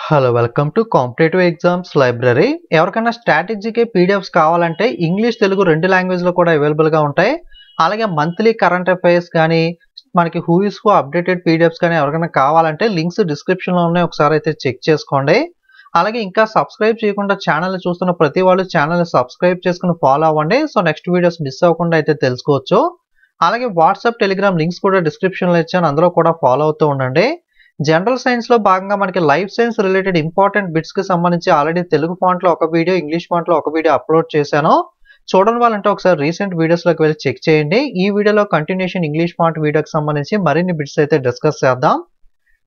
Hello welcome to competitive exams library. ఎవరికైనా స్ట్రాటజీకే PDFs కావాలంటే English Telugu రెండు లాంగ్వేజ్లో కూడా అవైలబుల్గా ఉంటాయి. అలాగే మంత్లీ కరెంట్ అఫైర్స్ కానీ మనకి who is who updated PDFs కానీ ఎవరికైనా కావాలంటే లింక్స్ డిస్క్రిప్షన్లో ఉన్నాయి, ఒకసారి అయితే చెక్ చేసుకోండి. అలాగే ఇంకా సబ్స్క్రైబ్ చేయకుండా ఛానల్ చూస్తున్న ప్రతి వాళ్ళు ఛానల్ని సబ్స్క్రైబ్ చేసుకుని ఫాలో అవ్వండి. సో నెక్స్ట్ వీడియోస్ మిస్ అవ్వకుండా అయితే తెలుసుకోవచ్చు. అలాగే వాట్సాప్ టెలిగ్రామ్ లింక్స్ కూడా డిస్క్రిప్షన్లో ఇచ్చాను, అందులో కూడా ఫాలో అవుతూ ఉండండి. జనరల్ సైన్స్ లో భాగంగా మనకి life science related important bits కి సంబంధించి ఆల్రెడీ తెలుగు ఫాంట్ లో ఒక వీడియో, ఇంగ్లీష్ ఫాంట్ లో ఒక వీడియో అప్లోడ్ చేశాను. చూడని వాళ్ళంటే ఒకసారి రీసెంట్ వీడియోస్ లోకి వెళ్ళి చెక్ చేయండి. ఈ వీడియోలో కంటిన్యూషన్ ఇంగ్లీష్ ఫాంట్ వీడియోకి సంబంధించి మరిన్ని బిట్స్ అయితే డిస్కస్ చేద్దాం.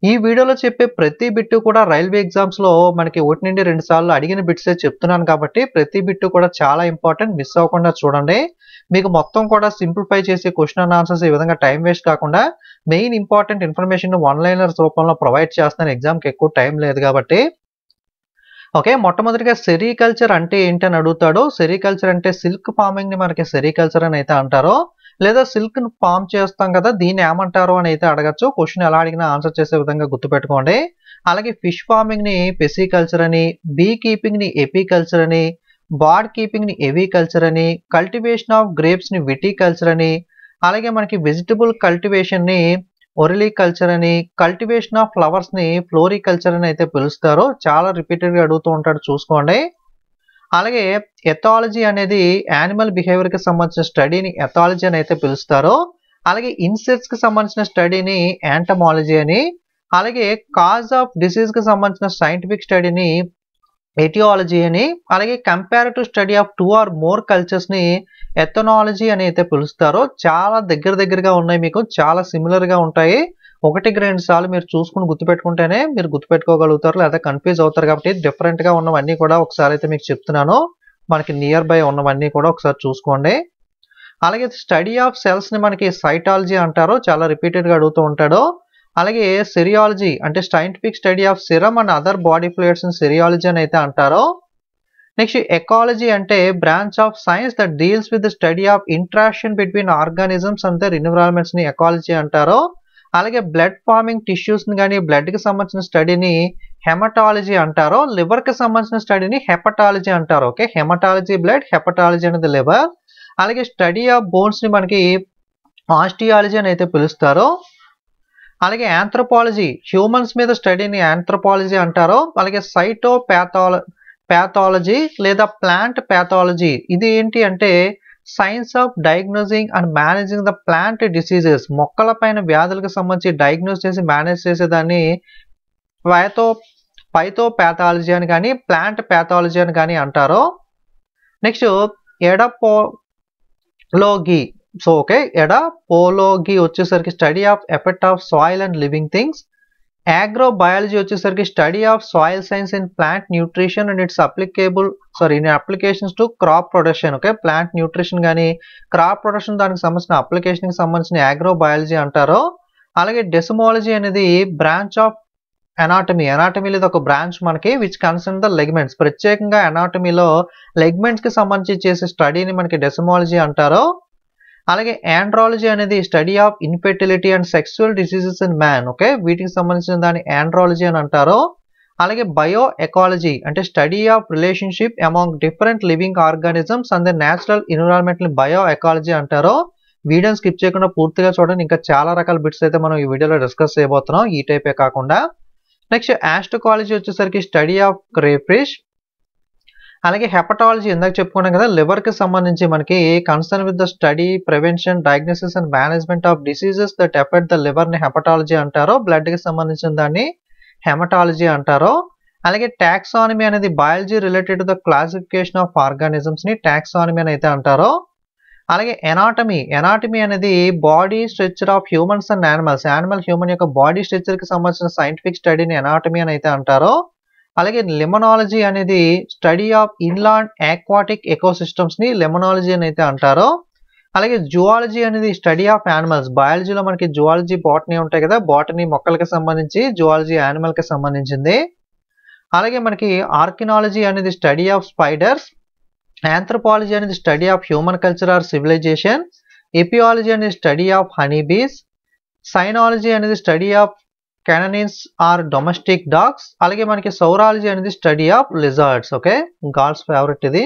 ఈ వీడియోలో చెప్పే ప్రతి బిట్ కూడా రైల్వే ఎగ్జామ్స్ లో మనకి 1 నుండి 2 సార్లు అడిగిన బిట్సే చెప్తున్నాను కాబట్టి ప్రతి బిట్ కూడా చాలా ఇంపార్టెంట్, మిస్ అవ్వకుండా చూడండి. మీకు మొత్తం కూడా సింప్లిఫై చేసి క్వశ్చన్ అండ్ ఆన్సర్స్ ఈ విధంగా టైం వేస్ట్ కాకుండా main important information one liners రూపంలో ప్రొవైడ్ చేస్తున్నాను. ఎగ్జామ్కి ఎక్కువ టైం లేదు కాబట్టి. ఓకే, మొట్టమొదటిగా సెరికల్చర్ అంటే ఏంటని అడుగుతాడు. సెరికల్చర్ అంటే సిల్క్ ఫార్మింగ్ ని మనకి సెరికల్చర్ అని అయితే అంటారు, లేదా సిల్క్ ని ఫార్మ్ చేస్తాం కదా, దీన్ని ఏమంటారు అని అయితే అడగచ్చు. క్వశ్చన్ ఎలా అడిగినా ఆన్సర్ చేసే విధంగా గుర్తుపెట్టుకోండి. అలాగే ఫిష్ ఫార్మింగ్ ని పెసికల్చర్ అని, బీ కీపింగ్ ని ఎపికల్చర్ అని, బర్డ్ కీపింగ్ ని ఎవికల్చర్ అని, కల్టివేషన్ ఆఫ్ గ్రేప్స్ ని విటికల్చర్ అని, అలాగే మనకి వెజిటబుల్ కల్టివేషన్ ని ఒరిలికల్చర్ అని, కల్టివేషన్ ఆఫ్ ఫ్లవర్స్ ని ఫ్లోరికల్చర్ అని అయితే పిలుస్తారు. చాలా రిపీటెడ్ గా అడుగుతూ ఉంటాడు, చూసుకోండి. అలాగే ఎథాలజీ అనేది యానిమల్ బిహేవియర్ కి సంబంధించిన స్టడీని ఎథాలజీ అని అయితే పిలుస్తారు. అలాగే ఇన్సెక్ట్స్ కి సంబంధించిన స్టడీని యాంటమాలజీ అని, అలాగే కాజ్ ఆఫ్ డిసీజ్ కి సంబంధించిన సైంటిఫిక్ స్టడీని ఎటియాలజీ అని, అలాగే comparative study of 2 or more cultures ని ఎథనాలజీ అని అయితే పిలుస్తారు. చాలా దగ్గరగా ఉన్నాయి, మీకు చాలా సిమిలర్ గా ఉంటాయి. 1-2 సార్లు మీరు చూసుకుని గుర్తుపెట్టుకుంటేనే మీరు గుర్తుపెట్టుకోగలుగుతారు, లేదా కన్ఫ్యూజ్ అవుతారు. కాబట్టి డిఫరెంట్ గా ఉన్నవన్నీ కూడా ఒకసారి అయితే మీకు చెప్తున్నాను. మనకి నియర్ బై ఉన్నవన్నీ కూడా ఒకసారి చూసుకోండి. అలాగే స్టడీ ఆఫ్ సెల్స్ ని మనకి సైటాలజీ అంటారు, చాలా రిపీటెడ్ గా అడుగుతూ ఉంటాడు. అలాగే సెరియాలజీ అంటే scientific study of serum and other body fluids ని సెరియాలజీ అని అయితే అంటారు. నెక్స్ట్ ఎకాలజీ అంటే branch of science that deals with the study of interaction between organisms and their environments ని ఎకాలజీ అంటారు. అలాగే బ్లడ్ ఫార్మింగ్ టిష్యూస్ ని కానీ బ్లడ్ కి సంబంధించిన స్టడీని హెమటాలజీ అంటారు. లివర్ కి సంబంధించిన స్టడీని హెపటాలజీ అంటారు. ఓకే, హెమటాలజీ బ్లడ్, హెపటాలజీ అనేది లివర్. అలాగే స్టడీ ఆఫ్ బోన్స్ ని మనకి ఆస్టియాలజీ అని అయితే పిలుస్తారు. అలాగే ఆంథ్రోపాలజీ హ్యూమన్స్ మీద స్టడీని ఆంథ్రోపాలజీ అంటారు. అలాగే ప్యాథాలజీ లేదా ప్లాంట్ ప్యాథాలజీ, ఇది ఏంటి అంటే science of diagnosing and managing the plant diseases, మొక్కల పైన వ్యాధులకు సంబంధించి డయాగ్నోస్ చేసి మేనేజ్ చేసేదాన్ని పైథోపాథాలజీ అని కానీ ప్లాంట్ ప్యాథాలజీ అని కానీ అంటారు. Next edaphology. So okay, edaphology వచ్చేసరికి study of effect of soil and living things. Agrobiology వచ్చేసరికి study of soil science in plant nutrition and its in applications to crop production. Okay, plant nutrition కానీ crop production దానికి సంబంధించిన application కి సంబంధించిన అగ్రోబయాలజీ అంటారు. అలాగే డెసిమాలజీ అనేది బ్రాంచ్ ఆఫ్ ఎనాటమీలో ఒక బ్రాంచ్ మనకి విచ్ కన్సర్న్ ద లెగ్మెంట్స్, ప్రత్యేకంగా ఎనాటమీలో లెగ్మెంట్స్ కి సంబంధించి చేసే స్టడీని మనకి డెసిమాలజీ అంటారు. అలాగే ఆండ్రాలజీ అనేది study of infertility and sexual diseases in man. Okay, వీటికి సంబంధించిన దాన్ని ఆండ్రాలజీ అని అంటారు. అలాగే బయో ఎకాలజీ అంటే study of relationship among different living organisms and the natural environment ని బయో ఎకాలజీ అంటారు. వీడియోని స్కిప్ చేయకుండా పూర్తిగా చూడండి, ఇంకా చాలా రకాల బిట్స్ అయితే మనం ఈ వీడియోలో డిస్కస్ చేయబోతున్నాం, ఈ టైపే కాకుండా. నెక్స్ట్ ఆస్ట్రోకాలజీ వచ్చేసరికి స్టడీ ఆఫ్ క్రేఫిష్. అలాగే హెపటాలజీ ఇందాక చెప్పుకున్నాం కదా, లివర్ కి సంబంధించి మనకి concern with the study, prevention, diagnosis and management of diseases that effect the liver ని హెపటాలజీ అంటారు. బ్లడ్ కి సంబంధించిన దాన్ని హెమటాలజీ అంటారు. అలాగే టాక్సానమీ అనేది biology related to the classification of organisms ని టాక్సానమీ అని అయితే అంటారు. అలాగే ఎనాటమీ అనేది body structure of humans and animal human యొక్క బాడీ స్ట్రక్చర్ కి సంబంధించిన సైంటిఫిక్ స్టడీని ఎనాటమీ అని అయితే అంటారు. అలాగే లిమనాలజీ అనేది study of inland aquatic ecosystems ని లిమనాలజీ అని అయితే అంటారు. అలాగే జువాలజీ అనేది స్టడీ ఆఫ్ యానిమల్స్, బయాలజీలో మనకి జువాలజీ బాటనీ ఉంటాయి కదా, బాటనీ మొక్కలకి సంబంధించి, జువాలజీ యానిమల్ కి సంబంధించింది. అలాగే మనకి ఆర్కినాలజీ అనేది స్టడీ ఆఫ్ స్పైడర్స్. ఆంథ్రోపాలజీ అనేది study of human culture or civilization. Apiology అనేది study of honey bees. Cynology అనేది study of canines or domestic dogs. అలాగే మనకి సౌరాలజీ అనేది study of lizards. Okay, god's favourite ఇది.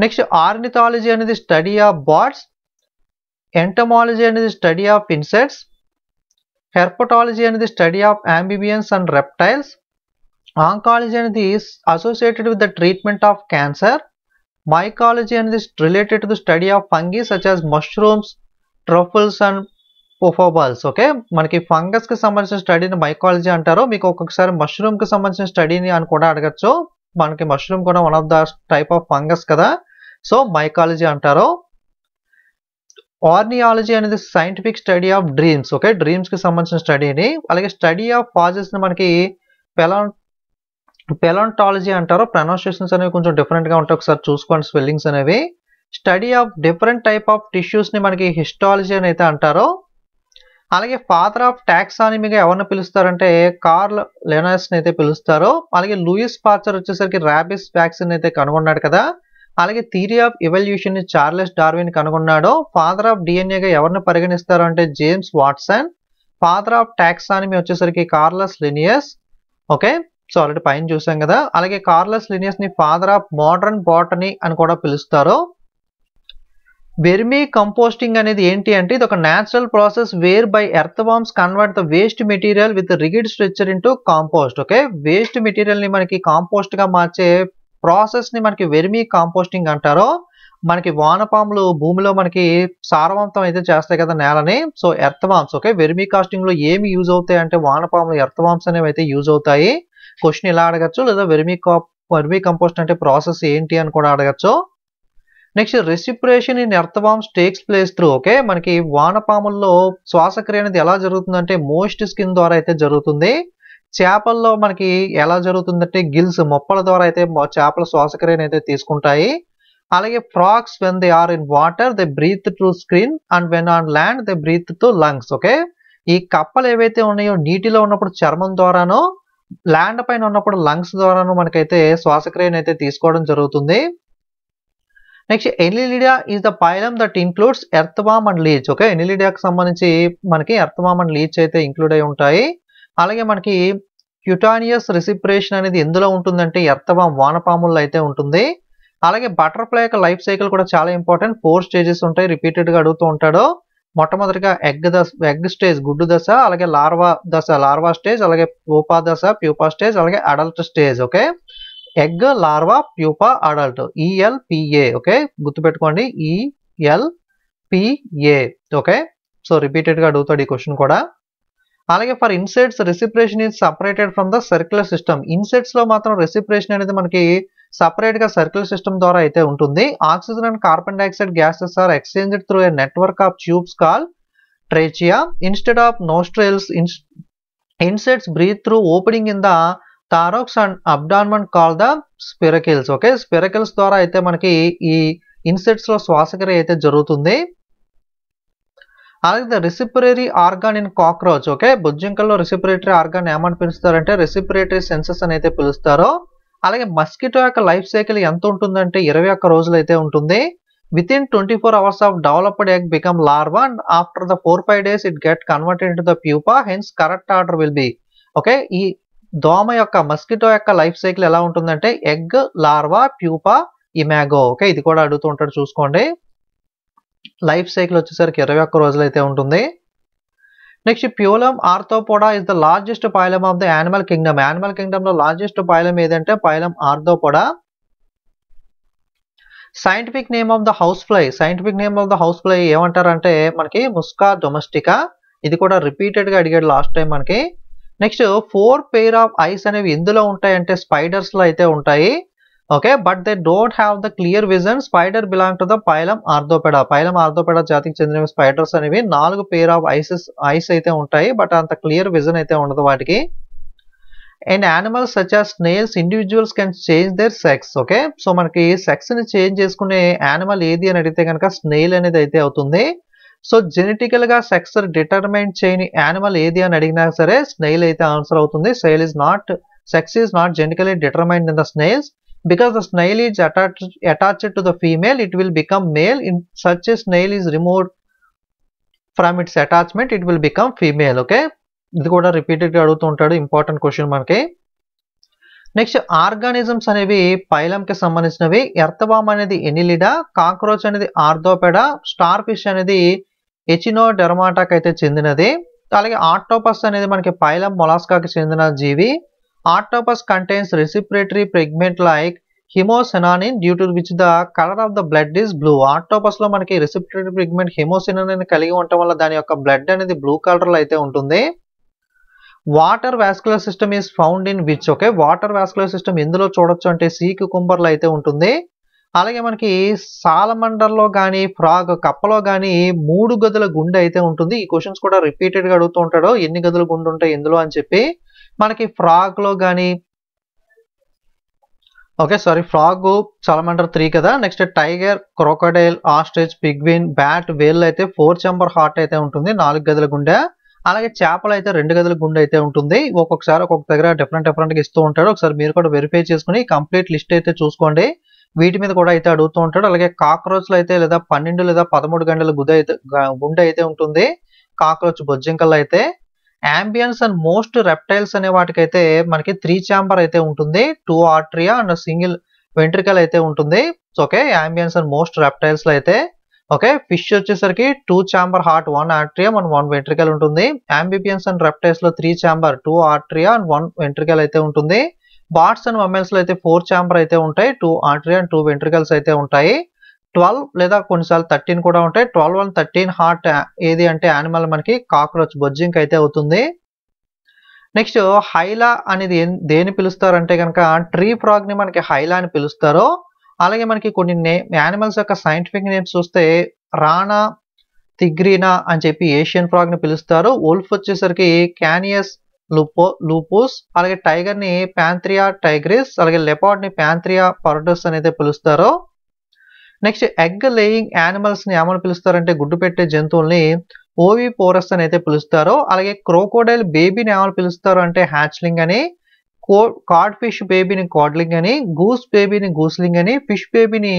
నెక్స్ట్ ఆర్నిథాలజీ అనేది study of birds. Entomology అనేది study of insects. Herpetology అనేది study of amphibians and reptiles. Oncology అనేది associated with the treatment of cancer. Mycology అనేది related to the study of fungi such as mushrooms, truffles and puffballs. Okay, మనకి fungus కి సంబంధించిన స్టడీని mycology అంటారు. మీకు ఒక్కొక్కసారి mushroom కి సంబంధించిన స్టడీని అని కూడా అడగచ్చు. మనకి మష్రూమ్ కూడా one of the type of fungus కదా, సో మైకాలజీ అంటారు. ఆర్నియాలజీ అనేది scientific study of dreams. Okay, dreams కి సంబంధించిన స్టడీని. అలాగే స్టడీ ఆఫ్ పాజెస్ ని మనకి పెలాంటాలజీ అంటారు. ప్రొనౌన్సియేషన్స్ అనేవి కొంచెం డిఫరెంట్ గా ఉంటాయి, ఒకసారి చూసుకోండి స్పెల్లింగ్స్ అనేవి. Study of different type of tissues ని మనకి హిస్టాలజీ అని అయితే అంటారు. అలాగే ఫాదర్ ఆఫ్ టాక్సానమీగా ఎవరిని పిలుస్తారంటే కార్ల్ లెనాస్ అయితే పిలుస్తారు. అలాగే లూయిస్ పాస్చర్ వచ్చేసరికి ర్యాబిస్ వ్యాక్సిన్ అయితే కనుగొన్నాడు కదా. అలాగే థియరీ ఆఫ్ ఎవల్యూషన్ ని చార్లెస్ డార్విన్ కనుగొన్నాడు. ఫాదర్ ఆఫ్ డిఎన్ఏగా ఎవరిని పరిగణిస్తారు అంటే James Watson. Father of taxonomy వచ్చేసరికి Carolus Linnaeus. Okay, so already పైన చూసాం కదా. అలాగే కార్లస్ లినియస్ ని ఫాదర్ ఆఫ్ మోడర్న్ బాటనీ అని కూడా పిలుస్తారు. వెర్మీ కంపోస్టింగ్ అనేది ఏంటి అంటే ఇది ఒక natural process whereby earthworms convert the waste material with rigid structure into compost. Okay, waste material ని మనకి కాంపోస్ట్ గా మార్చే ప్రాసెస్ ని మనకి వెర్మీ కాంపోస్టింగ్ అంటారు. మనకి వానపాములు భూమిలో మనకి సారవంతం అయితే చేస్తాయి కదా నేలని, so earthworms. Okay, vermicasting లో ఏమి యూజ్ అవుతాయి అంటే వానపాములు ఎర్త్ వామ్స్ అనేవి అయితే యూజ్ అవుతాయి. క్వశ్చన్ ఇలా అడగచ్చు, లేదా వెర్మీ కంపోస్ట్ అంటే ప్రాసెస్ ఏంటి అని కూడా అడగచ్చు. Next respiration in earthworms takes place through. Okay, మనకి వానపాముల్లో శ్వాసక్రియ అనేది ఎలా జరుగుతుందంటే మోస్ట్ స్కిన్ ద్వారా అయితే జరుగుతుంది. చేపల్లో మనకి ఎలా జరుగుతుందంటే గిల్స్ మొప్పల ద్వారా అయితే చేపల శ్వాసక్రియను అయితే తీసుకుంటాయి. అలాగే frogs when they are in water they breathe through skin and when on land they breathe through lungs. Okay, ఈ కప్పలు ఏవైతే ఉన్నాయో నీటిలో ఉన్నప్పుడు చర్మం ద్వారానో, ల్యాండ్ పైన ఉన్నప్పుడు లంగ్స్ ద్వారానో మనకైతే శ్వాసక్రియను అయితే తీసుకోవడం జరుగుతుంది. Next Annelida is the phylum that includes earthworm and leech. Okay, ఎనిలిడియాకి సంబంధించి మనకి ఎర్త్వామ్ అండ్ లీచ్ అయితే ఇంక్లూడ్ అయి ఉంటాయి. అలాగే మనకి క్యూటానియస్ రెసిప్రేషన్ అనేది ఎందులో ఉంటుందంటే ఎర్త్వామ్ వానపాముల్లో అయితే ఉంటుంది. అలాగే బటర్ఫ్లై యొక్క లైఫ్ సైకిల్ కూడా చాలా ఇంపార్టెంట్. 4 స్టేజెస్ ఉంటాయి, రిపీటెడ్ గా అడుగుతూ ఉంటాడు. మొట్టమొదటిగా ఎగ్ స్టేజ్ గుడ్డు దశ, అలాగే లార్వా స్టేజ్, అలాగే ప్యూపా దశ ప్యూపా స్టేజ్, అలాగే adult stage. Okay, egg, larva, pupa, adult, ELPA. Okay, గుర్తుపెట్టుకోండి ELPA. ఓకే, సో రిపీటెడ్ గా అడుగుతాడు ఈ క్వశ్చన్ కూడా. అలాగే for insects respiration is separated from the circular system. Insects లో మాత్రం రెసిప్రేషన్ అనేది మనకి సపరేట్ గా సర్క్యులర్ సిస్టమ్ ద్వారా అయితే ఉంటుంది. Oxygen and carbon dioxide gases are exchanged through a network of tubes call trachea. Instead of nostrils insects breathe through opening in the thorax and abdomen call the spiracles. Okay, spiracles ద్వారా అయితే మనకి ఈ insects లో శ్వాసక్రియ అయితే జరుగుతుంది. అలాగే the respiratory organ in cockroach. Okay, బుజ్జింకల్లో రెసిపిరేటరీ ఆర్గాన్ ఏమని పిలుస్తారంటే రెసిపిరేటరీ సెన్సెస్ అని అయితే పిలుస్తారు. అలాగే మస్కిటో యొక్క లైఫ్ సైకిల్ ఎంత ఉంటుందంటే 21 రోజులు అయితే ఉంటుంది. With in 24 hours of developed egg become larva and after the 4-5 days it get converted into the pupa, hence correct order will be. Okay, ఈ దోమ యొక్క మస్కిటో యొక్క లైఫ్ సైకిల్ ఎలా ఉంటుందంటే egg, larva, pupa, Imago. Okay, ఇది కూడా అడుగుతూ ఉంటాడు చూసుకోండి. లైఫ్ సైకిల్ వచ్చేసరికి 21 రోజులు అయితే ఉంటుంది. Next phylum Arthropoda is the largest phylum of the animal kingdom. Animal kingdom లో లార్జెస్ట్ పైలం ఏదంటే phylum Arthropoda. Scientific name of the house fly. Scientific name of the house fly ఏమంటారంటే మనకి Musca domestica. ఇది కూడా repeated గా అడిగాడు last time మనకి. Next 4 pair of eyes అనేవి ఎందులో ఉంటాయంటే స్పైడర్స్ లో అయితే ఉంటాయి. Okay, but they don't have the clear vision. Spider belong to the పైలం ఆర్థోపెడా. పైలం ఆర్థోపెడా జాతికి చెందిన స్పైడర్స్ అనేవి 4 pair ఆఫ్ ఐస్ అయితే ఉంటాయి, బట్ అంత క్లియర్ విజన్ అయితే ఉండదు వాటికి. And animals such as snails individuals can change their sex. Okay, so మనకి సెక్స్ ని చేంజ్ చేసుకునే యానిమల్ ఏది అని అడిగితే కనుక స్నేల్ అనేది అయితే అవుతుంది. సో జెనెటికల్ గా సెక్స్ డిటర్మైన్ చేయని యానిమల్ ఏది అని అడిగినా సరే స్నేల్ అయితే ఆన్సర్ అవుతుంది. Sex is not genetically determined in the snails. Because the snail is attached to the female, it will become male. In such a snail is removed from it's attachment it will become female. Okay, ఇది కూడా రిపీటెడ్గా అడుగుతూ ఉంటాడు, important question మనకి. Next organisms అనేవి పైలంకి సంబంధించినవి. ఎర్త్వామ్ అనేది ఎనిలిడా, cockroach అనేది ఆర్థోపెడా, స్టార్ ఫిష్ అనేది ఎచినోడెర్మాటాకి అయితే చెందినది. అలాగే ఆక్టోపస్ అనేది మనకి పైలం మొలాస్కాకి చెందిన జీవి. Octopus contains respiratory pigment like haemocyanin due to which the colour of the blood is blue. Octopus లో మనకి రెసిపిరేటరీ పిగ్మెంట్ హిమోసినానిన్ కలిగి ఉండటం వల్ల దాని యొక్క బ్లడ్ అనేది బ్లూ కలర్ లో అయితే ఉంటుంది. Water vascular system is found in which. Okay, water vascular system ఎందులో చూడొచ్చు అంటే సీ క్యుకుంబర్లో అయితే ఉంటుంది. అలాగే మనకి సాలమండర్లో కానీ ఫ్రాగ్ కప్పలో కానీ 3 గదుల గుండె అయితే ఉంటుంది. ఈ క్వశ్చన్స్ కూడా రిపీటెడ్గా అడుగుతూ ఉంటాడు, ఎన్ని గదుల గుండె ఉంటాయి ఎందులో అని చెప్పి. మనకి ఫ్రాగ్లో కానీ ఫ్రాగ్ సాలమండర్ 3 కదా. Next tiger, crocodile, ostrich, penguin, bat, whale అయితే 4 ఛాంబర్ హార్ట్ అయితే ఉంటుంది, 4 గదుల గుండె. అలాగే చేపలు అయితే 2 గదుల గుండె అయితే ఉంటుంది. ఒక్కొక్కసారి ఒక్కొక్క దగ్గర డిఫరెంట్గా ఇస్తూ ఉంటాడు. ఒకసారి మీరు కూడా వెరిఫై చేసుకుని కంప్లీట్ లిస్ట్ అయితే చూసుకోండి, వీటి మీద కూడా అయితే అడుగుతూ ఉంటాడు. అలాగే కాక్రోచ్లు అయితే లేదా 12 లేదా 13 గంటల గుండె అయితే ఉంటుంది కాక్రోచ్ బొజ్జింకల్లో అయితే. అంబియన్స్ అండ్ మోస్ట్ రెప్టైల్స్ అనే వాటికైతే మనకి 3 ఛాంబర్ అయితే ఉంటుంది, 2 ఆర్ట్రియా అండ్ సింగిల్ వెంట్రికల్ అయితే ఉంటుంది. Okay, ambience and most reptiles లో అయితే. ఓకే, ఫిష్ వచ్చేసరికి 2 ఛాంబర్ హార్ట్, 1 ఆర్ట్రియా అండ్ 1 వెంట్రికల్ ఉంటుంది. అంబిబియన్స్ అండ్ రెప్టైల్స్ లో 3 ఛాంబర్, 2 ఆర్ట్రియా అండ్ 1 వెంట్రికల్ అయితే ఉంటుంది. బాట్స్ అండ్ మమ్మల్స్ లో అయితే 4 ఛాంబర్ అయితే ఉంటాయి, 2 ఆర్ట్రియా అండ్ 2 వెంట్రికల్స్ అయితే ఉంటాయి. 12 లేదా కొన్నిసార్లు 13 కూడా ఉంటాయి. 12 and 13 హార్ట్ ఏది అంటే యానిమల్ మనకి కాక్రోచ్ బొజ్జింక్ అయితే అవుతుంది. నెక్స్ట్ హైలా అనేది దేని పిలుస్తారంటే కనుక ట్రీ ఫ్రాగ్ ని మనకి హైలా అని పిలుస్తారు. అలాగే మనకి కొన్ని యానిమల్స్ యొక్క సైంటిఫిక్ నేమ్స్ చూస్తే రానా, తిగ్రీనా అని చెప్పి ఏషియన్ ఫ్రాగ్ ని పిలుస్తారు. వోల్ఫ్ వచ్చేసరికి క్యానియస్ లూపూస్, అలాగే టైగర్ ని ప్యాంథ్రియా టైగ్రిస్, అలాగే లెపార్డ్ ని ప్యాంథ్రియా పర్డస్ అనేది పిలుస్తారు. నెక్స్ట్ ఎగ్ లేయింగ్ యానిమల్స్ ని ఏమని పిలుస్తారంటే గుడ్డు పెట్టే జంతువుల్ని ఓవిపోరస్ అని అయితే పిలుస్తారు. అలాగే క్రోకోడైల్ బేబీని ఏమని పిలుస్తారు అంటే హ్యాచ్లింగ్ అని, కార్డ్ ఫిష్ బేబీని కార్డ్లింగ్ అని, గూస్ బేబీని గూస్లింగ్ అని, ఫిష్ బేబీని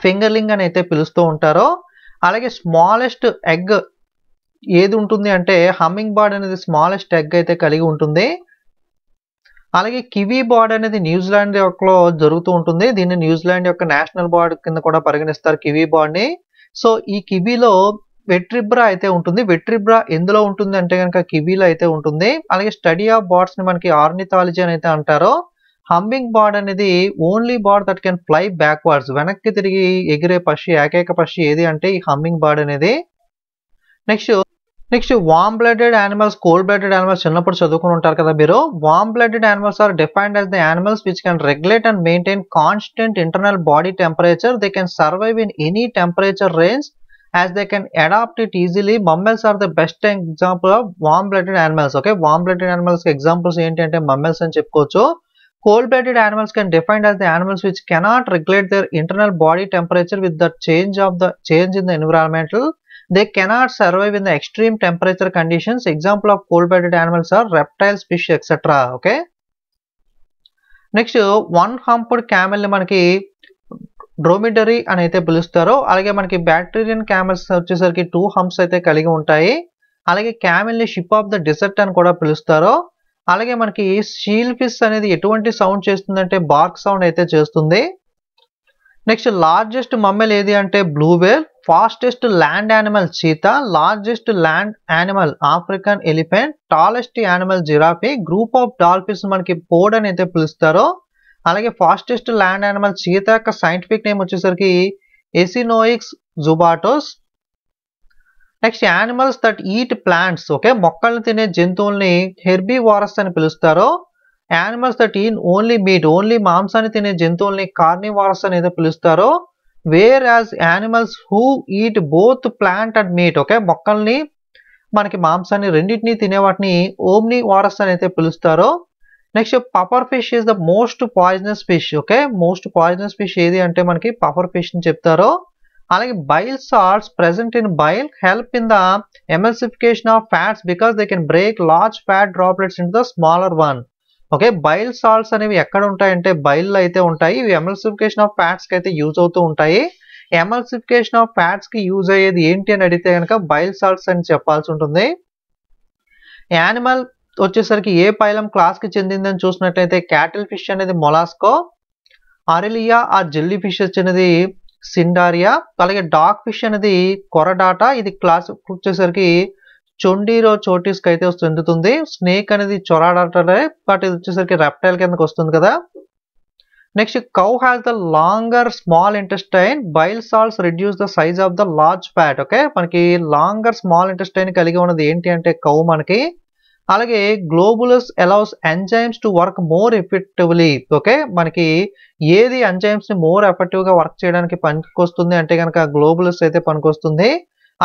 ఫింగర్లింగ్ అని అయితే పిలుస్తూ ఉంటారు. అలాగే స్మాలెస్ట్ ఎగ్ ఏది ఉంటుంది అంటే హమ్మింగ్ బర్డ్ అనేది స్మాలెస్ట్ ఎగ్ అయితే కలిగి ఉంటుంది. అలాగే కివీ బర్డ్ అనేది న్యూజిలాండ్ లో జరుగుతూ ఉంటుంది. దీన్ని న్యూజిలాండ్ యొక్క నేషనల్ బర్డ్ కింద కూడా పరిగణిస్తారు కివీ బర్డ్ ని. సో ఈ కివీలో వెట్రిబ్రా అయితే ఉంటుంది. వెట్రిబ్రా ఎందులో ఉంటుంది అంటే కనుక కివీలో అయితే ఉంటుంది. అలాగే స్టడీ ఆఫ్ బర్డ్స్ ని మనకి ఆర్నిథాలజీ అని అయితే అంటారు. హమ్మింగ్ బర్డ్ అనేది only bird that can fly backwards, వెనక్కి తిరిగి ఎగిరే పక్షి, ఏకైక పక్షి ఏది అంటే ఈ హమ్మింగ్ బర్డ్ అనేది. Next warm blooded animals, cold blooded animals చిన్నప్పుడు చదువుకుని ఉంటారు కదా మీరు. Warm blooded animals are defined as the animals which can regulate and maintain constant internal body temperature. They can survive in any temperature range as they can adapt it easily. Mammals are the best example of warm blooded animals. Okay, warm blooded animals examples ఏంటి అంటే mammals అని చెప్పుకోవచ్చు. Cold blooded animals can defined as the animals which cannot regulate their internal body temperature with the change in the environmental. They cannot survive in the extreme temperature conditions. Example of cold blooded animals are reptiles, fish, etc. Okay, next one humped camel ని మనకి డ్రోమిడరీ అని అయితే పిలుస్తారు. అలాగే మనకి బ్యాక్టీరియన్ camels వచ్చేసరికి 2 humps అయితే కలిగి ఉంటాయి. అలాగే క్యామెల్ ని షిప్ ఆఫ్ ద డెజర్ట్ అని కూడా పిలుస్తారు. అలాగే మనకి షీల్ ఫిష్ అనేది ఎటువంటి సౌండ్ చేస్తుందంటే బార్క్ సౌండ్ అయితే చేస్తుంది. నెక్స్ట్ లార్జెస్ట్ మమ్మల్ ఏది అంటే blue whale. Fastest land animal cheetah. Largest land animal African elephant. Tallest animal giraffe. Group of dolphins మనకి పోడ్ అని అయితే పిలుస్తారు. అలాగే ఫాస్టెస్ట్ ల్యాండ్ యానిమల్ చీతా యొక్క సైంటిఫిక్ నేమ్ వచ్చేసరికి Acinonyx jubatus. Next animals that eat plants. Okay, మొక్కలను తినే జంతువుల్ని హెర్బివారస్ అని పిలుస్తారు. Animals that eat only meat, only మాంసాన్ని తినే జంతువుల్ని కార్నివారస్ అనేది పిలుస్తారు. Whereas animals who eat both plant and meet. Okay, మొక్కల్ని మనకి మాంసాన్ని రెండింటినీ తినే వాటిని ఓమ్నివారస్ అని అయితే పిలుస్తారు. Next puffer fish is the most poisonous fish. Okay, most poisonous fish ఏది అంటే మనకి పఫర్ ఫిష్ అని చెప్తారు. అలాగే bile salts present in bile help in the emulsification of fats because they can break large fat droplets in the smaller one. Okay, bile salts అనేవి ఎక్కడ ఉంటాయంటే bile అయితే ఉంటాయి. ఇవి ఎమల్సిఫికేషన్ ఆఫ్ ఫ్యాట్స్ కి అయితే యూజ్ అవుతూ ఉంటాయి. ఎమల్సిఫికేషన్ ఆఫ్ ఫ్యాట్స్ కి యూజ్ అయ్యేది ఏంటి అని అడిగితే కనుక బైల్ సాల్ట్స్ అని చెప్పాల్సి ఉంటుంది. యానిమల్ వచ్చేసరికి ఏ పైలం క్లాస్ కి చెందిందని చూసినట్లయితే క్యాటిల్ ఫిష్ అనేది మొలాస్కో, ఆరెలియా ఆ జెల్లీ ఫిష్ అనేది సిండారియా, అలాగే డాగ్ ఫిష్ అనేది కొరడాటా, ఇది క్లాస్ వచ్చేసరికి చొండీరో చోటిస్ కి అయితే చెందుతుంది. స్నేక్ అనేది చొరాడాటా, బట్ ఇది వచ్చేసరికి రెప్టైల్ కిందకి వస్తుంది కదా. Next cow has the longer small intestine, bile salts reduce the size of the large fat. Okay, మనకి లాంగర్ స్మాల్ ఇంటెస్టైన్ కలిగి ఉన్నది ఏంటి అంటే కౌ మనకి. అలాగే globules allows enzymes to work more effectively. Okay, మనకి ఏది ఎంజైమ్స్ ని మోర్ ఎఫెక్టివ్ గా వర్క్ చేయడానికి పనికొస్తుంది అంటే కనుక గ్లోబులస్ అయితే పనికొస్తుంది.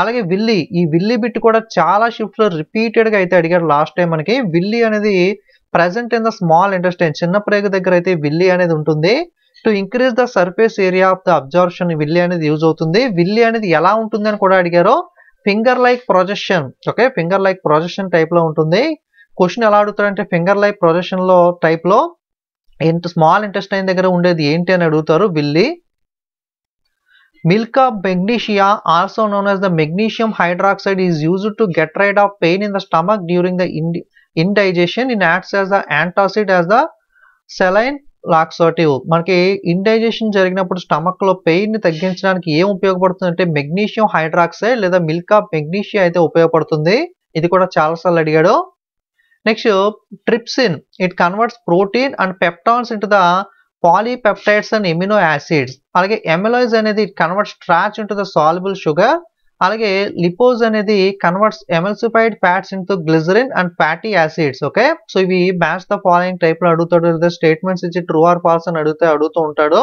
అలాగే విల్లీ, ఈ విల్లీ బిట్ కూడా చాలా షిఫ్ట్ లో రిపీటెడ్ గా అయితే అడిగారు లాస్ట్ టైం మనకి. విల్లీ అనేది present in the small intestine, చిన్న ప్రేగు దగ్గర అయితే విల్లీ అనేది ఉంటుంది. To increase the surface area of the absorption villi అనేది యూజ్ అవుతుంది. విల్లీ అనేది ఎలా ఉంటుంది అని కూడా అడిగారు. Finger like projection. Okay, finger like projection type లో ఉంటుంది. క్వశ్చన్ ఎలా అడుగుతారంటే ఫింగర్ లైక్ ప్రొజెక్షన్ లో టైప్ లో స్మాల్ ఇంటెస్టైన్ దగ్గర ఉండేది ఏంటి అని అడుగుతారు villi. Milk of magnesia, also known as the magnesium hydroxide, is used to get rid of pain in the stomach during the indigestion. It acts as the antacid as the saline laxative. మనకి indigestion జరిగినప్పుడు stomach లో pain ని తగ్గించడానికి ఏం ఉపయోగపడుతుంది అంటే magnesium hydroxide లేదా milk of magnesia అయితే ఉపయోగపడుతుంది. ఇది కూడా చాలా సార్లు అడిగాడు. Next trypsin, it converts protein and peptones into the polypeptides and amino acids. అలాగే ఎమిలోయిజ్ అనేది converts starch into the soluble sugar. అలాగే లిపోజ్ అనేది converts emulsified fats into glycerin and fatty acids. Okay, so ఇవి match the following type లో అడుగుతాడు. Statements ఇచ్చి true or falls అని అడుగుతూ ఉంటాడు.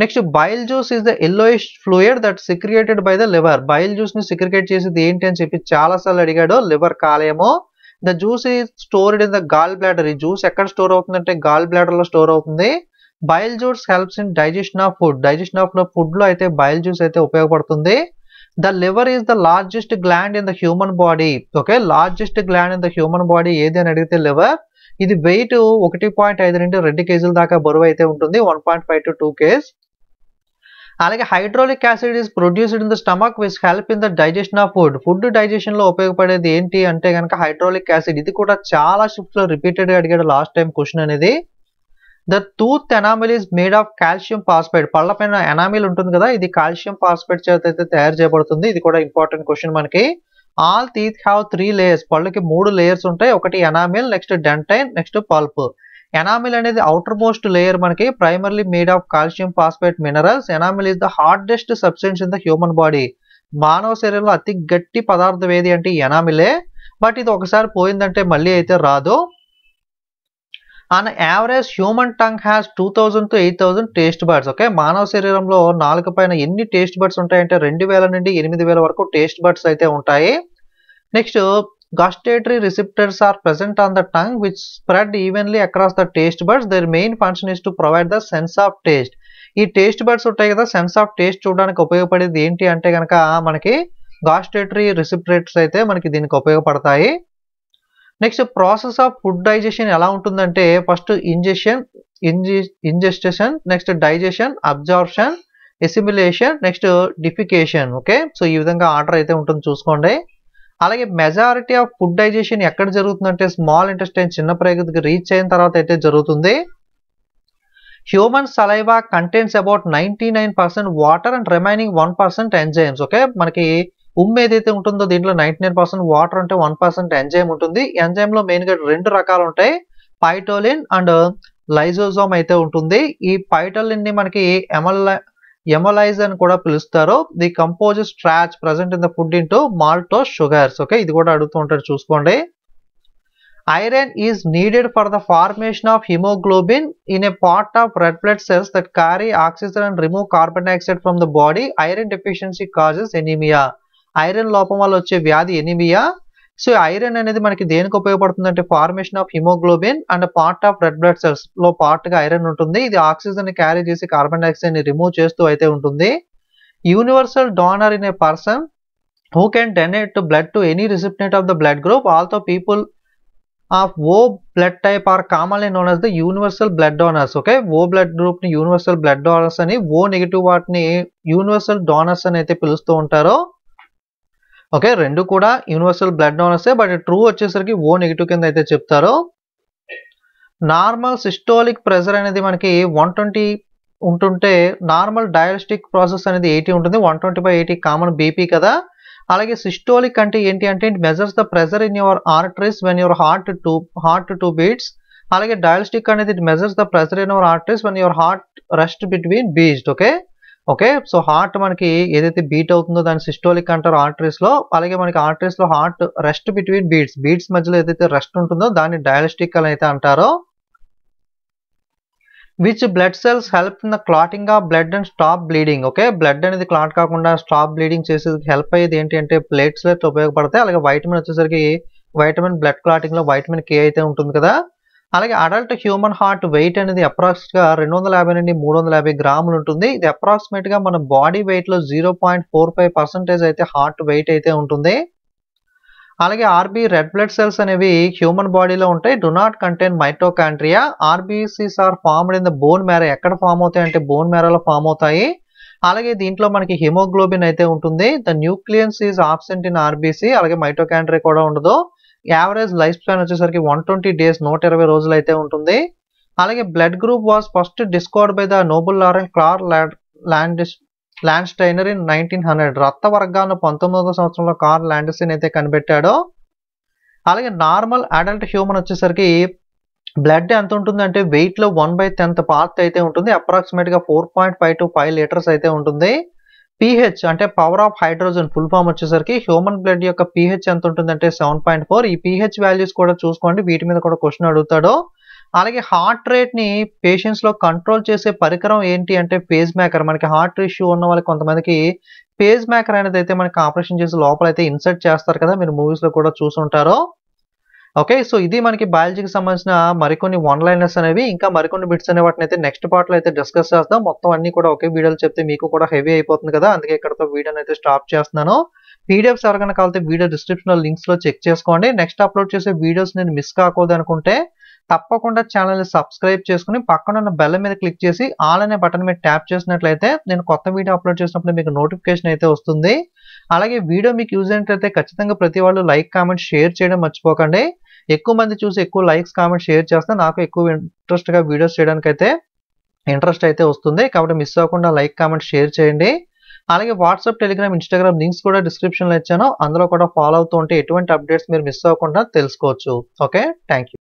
Next bile juice is the yellowish fluid that secreted by the liver. Bile juice ని secrete చేసేది ఏంటి అని చెప్పి చాలా సార్లు అడిగాడు. లివర్ కాలేయము. The juice is stored in the gall bladder. ఈ జ్యూస్ ఎక్కడ స్టోర్ అవుతుందంటే గాల్ బ్లాడర్ లో స్టోర్ అవుతుంది. Bile juice helps in digestion of food. Digestion of food లో అయితే బైల్ జ్యూస్ అయితే ఉపయోగపడుతుంది. The liver is the largest gland in the human body. Okay, largest gland in the human body ఏది అని అడిగితే liver. ఇది wait 1.5 నుండి 2 kg దాకా బరువు అయితే ఉంటుంది. 1.5 to 2 kg. అలాగే hydraulic acid is produced in the stomach which help in the digestion of food. Food digestion లో ఉపయోగపడేది ఏంటి అంటే కనుక హైడ్రోలిక్ యాసిడ్. ఇది కూడా చాలా షిఫ్ట్ లో రిపీటెడ్ గా అడిగాడు లాస్ట్ టైం క్వశ్చన్ అనేది. The tooth enamel is made of calcium phosphate. పళ్ళ పైన ఎనామిల్ ఉంటుంది కదా, ఇది కాల్షియం ఫాస్ఫేట్ చేత అయితే తయారు చేయబడుతుంది. ఇది కూడా ఇంపార్టెంట్ క్వశ్చన్ మనకి. All teeth have 3 layers. పళ్ళకి 3 layers ఉంటాయి. ఒకటి enamel, next dentine, next pulp. Enamel అనేది అవుటర్ మోస్ట్ లేయర్ మనకి, primarily made of calcium phosphate minerals. Enamel is the hardest substance in the human body. మానవ శరీరంలో అతి గట్టి పదార్థం ఏది అంటే ఎనామిలే. బట్ ఇది ఒకసారి పోయిందంటే మళ్ళీ అయితే రాదు. On average human tongue has 2000 to 8000 taste buds. Okay, మానవ శరీరంలో నాలుక పైన ఎన్ని టేస్ట్ బర్డ్స్ ఉంటాయంటే 2000 నుండి 8000 వరకు టేస్ట్ బర్డ్స్ అయితే ఉంటాయి. Next gustatory receptors are present on the tongue which spread evenly across the taste buds. Their main function is to provide the sense of taste. ఈ టేస్ట్ బర్డ్స్ ఉంటాయి కదా, sense of taste చూడడానికి ఉపయోగపడేది ఏంటి అంటే కనుక మనకి gustatory receptors అయితే మనకి దీనికి ఉపయోగపడతాయి. Next process of food digestion ఎలా ఉంటుందంటే first ingestion, next digestion, absorption, assimilation, next defecation. Okay, so ఈ విధంగా ఆర్డర్ అయితే ఉంటుంది చూసుకోండి. అలాగే మెజారిటీ ఆఫ్ ఫుడ్ డైజెషన్ ఎక్కడ జరుగుతుందంటే స్మాల్ ఇంటెస్టైన్, చిన్న ప్రేగుకి రీచ్ అయిన తర్వాత అయితే జరుగుతుంది. Human saliva contains about 99% water and remaining 1% enzymes. Okay, మనకి ఏదైతే ఉంటుందో దీంట్లో 99% వాటర్ అంటే 1% ఎంజైమ్ ఉంటుంది. ఎంజైమ్ లో మెయిన్ గా 2 రకాలు ఉంటాయి, పైటోలిన్ అండ్ లైజోజోమ్ అయితే ఉంటుంది. ఈ పైటోలిన్ ని మనకి ఎమలైజ్ అని కూడా పిలుస్తారు. The compose starch present in the food into maltose sugars. Okay, ఇది కూడా అడుగుతూ ఉంటారు చూసుకోండి. Iron is needed for the formation of haemoglobin in a part of red blood cells that carry oxygen and remove carbon dioxide from the body. Iron deficiency causes anaemia. Iron లోపం వల్ల వచ్చే వ్యాధి anaemia. So iron అనేది మనకి దేనికి ఉపయోగపడుతుంది అంటే formation of haemoglobin and part of red blood cells లో పార్ట్ గా ఐరన్ ఉంటుంది. ఇది ఆక్సిజన్ ని క్యారీ చేసి కార్బన్ డైఆక్సైడ్ ని రిమూవ్ చేస్తూ అయితే ఉంటుంది. Universal donor in a person who can donate blood to any recipient of the blood group. Although people of O blood type are commonly known as the universal blood donors. Okay, O blood group ని universal blood donors అని, O negative వాటిని universal donors అని అయితే పిలుస్తూ ఉంటారు. Okay, రెండు కూడా universal blood డోనర్సే, బట్ ట్రూ వచ్చేసరికి ఓ నెగిటివ్ కింద అయితే చెప్తారు. నార్మల్ సిస్టోలిక్ ప్రెషర్ అనేది మనకి 120 ఉంటుంటే నార్మల్ డయాలిస్టిక్ ప్రాసెస్ అనేది 80 ఉంటుంది. 120/80 కామన్ బీపీ కదా. అలాగే సిస్టోలిక్ అంటే ఏంటి అంటే it measures the pressure in your arteries when your heart to beats. అలాగే డయాలిస్టిక్ అనేది it measures the pressure in your arteries when your heart rest between beats. Okay, so heart మనకి ఏదైతే beat అవుతుందో దాన్ని systolic అంటారు arteries లో. అలాగే మనకి ఆర్టరీస్ లో హార్ట్ రెస్ట్ బిట్వీన్ బీట్స్ మధ్యలో ఏదైతే రెస్ట్ ఉంటుందో దాన్ని డయాలిస్టిక్ అని అయితే అంటారో. Which blood cells help in the clotting of blood and stop bleeding. Okay, blood అనేది క్లాట్ కాకుండా స్టాప్ బ్లీడింగ్ చేసేది హెల్ప్ అయ్యేది ఏంటి అంటే ప్లేట్లెట్స్ ఉపయోగపడతాయి. అలాగే వైటమిన్ వచ్చేసరికి వైటమిన్ బ్లడ్ క్లాటింగ్ లో వైటమిన్ కే అయితే ఉంటుంది కదా. అలాగే అడల్ట్ హ్యూమన్ హార్ట్ వెయిట్ అనేది అప్రాక్సిమేట్ గా 250 నుండి 350 గ్రాములు ఉంటుంది. ఇది అప్రాక్సిమేట్ గా మన బాడీ వెయిట్ లో 0.45% అయితే హార్ట్ వెయిట్ అయితే ఉంటుంది. అలాగే ఆర్బీ రెడ్ బ్లడ్ సెల్స్ అనేవి హ్యూమన్ బాడీలో ఉంటాయి. Do not contain mitochondria. RBCs are formed in the bone marrow. ఎక్కడ ఫామ్ అవుతాయి అంటే బోన్ మ్యారోలో ఫామ్ అవుతాయి. అలాగే దీంట్లో మనకి హిమోగ్లోబిన్ అయితే ఉంటుంది. The nucleus is absent in RBC. అలాగే మైటోకాండ్రియా కూడా ఉండదు. యావరేజ్ లైఫ్ స్పాన్ వచ్చేసరికి 120 డేస్ 120 రోజులు అయితే ఉంటుంది. అలాగే blood group was first discovered by the Nobel లారెన్స్ కార్ల్ ల్యాండ్స్టైనర్ ఇన్ 1900. రక్త వర్గాలను 1900 సంవత్సరంలో కార్ల్ ల్యాండ్స్టైన్ అయితే కనిపెట్టాడు. అలాగే నార్మల్ అడల్ట్ హ్యూమన్ వచ్చేసరికి బ్లడ్ ఎంత ఉంటుంది అంటే వెయిట్ లో 1/10 పార్ట్ అయితే ఉంటుంది. అప్రాక్సిమేట్ గా 4.5 to 5 లీటర్స్ అయితే ఉంటుంది. pH అంటే power of hydrogen full form వచ్చేసరికి హ్యూమన్ బ్లడ్ యొక్క pH ఎంత ఉంటుంది అంటే 7.4. ఈ pH వాల్యూస్ కూడా చూసుకోండి, వీటి మీద కూడా క్వశ్చన్ అడుగుతాడు. అలాగే హార్ట్ రేట్ ని పేషెంట్స్ లో కంట్రోల్ చేసే పరికరం ఏంటి అంటే పేజ్ మేకర్. మనకి హార్ట్ ఇష్యూ ఉన్న వాళ్ళకి కొంతమందికి పేజ్ మేకర్ అనేది అయితే మనకి ఆపరేషన్ చేసి లోపల అయితే ఇన్సర్ట్ చేస్తారు కదా, మీరు మూవీస్ లో కూడా చూసుంటారు. ఓకే, సో ఇది మనకి బయాలజీకి సంబంధించిన మరికొన్ని వన్ లైనర్స్ అనేవి, ఇంకా మరికొన్ని బిట్స్ అనే వాటిని అయితే నెక్స్ట్ పార్ట్ లో అయితే డిస్కస్ చేస్తాం. మొత్తం అన్ని కూడా ఒకే వీడియోలో చెప్తే మీకు కూడా హెవీ అయిపోతుంది కదా, అందుకే ఇక్కడతో వీడియోని అయితే స్టాప్ చేస్తున్నాను. పీడిఎఫ్స్ ఎవరికైనా కావాలంటే వీడియో డిస్క్రిప్షన్ లో లింక్స్ లో చెక్ చేసుకోండి. నెక్స్ట్ అప్లోడ్ చేసే వీడియోస్ నేను మిస్ కాకూడదు అనుకుంటే తప్పకుండా ఛానల్ ని సబ్స్క్రైబ్ చేసుకుని పక్కన ఉన్న బెల్ మీద క్లిక్ చేసి ఆల్ అనే బటన్ మీద ట్యాప్ చేసినట్లయితే నేను కొత్త వీడియో అప్లోడ్ చేసినప్పుడు మీకు నోటిఫికేషన్ అయితే వస్తుంది. అలాగే వీడియో మీకు యూజ్ అయినట్లయితే ఖచ్చితంగా ప్రతి వాళ్ళు లైక్ కామెంట్ షేర్ చేయడం మర్చిపోకండి. ఎక్కువ మంది చూసి ఎక్కువ లైక్స్ కామెంట్ షేర్ చేస్తే నాకు ఎక్కువ ఇంట్రెస్ట్ గా వీడియోస్ చేయడానికి అయితే ఇంట్రెస్ట్ అయితే వస్తుంది. కాబట్టి మిస్ అవ్వకుండా లైక్ కామెంట్ షేర్ చేయండి. అలాగే వాట్సాప్, టెలిగ్రామ్, ఇన్స్టాగ్రామ్ లింక్స్ కూడా డిస్క్రిప్షన్ లో ఇచ్చాను, అందులో కూడా ఫాలో అవుతూ ఉంటే ఎటువంటి అప్డేట్స్ మీరు మిస్ అవ్వకుండా తెలుసుకోవచ్చు. Okay, thank you.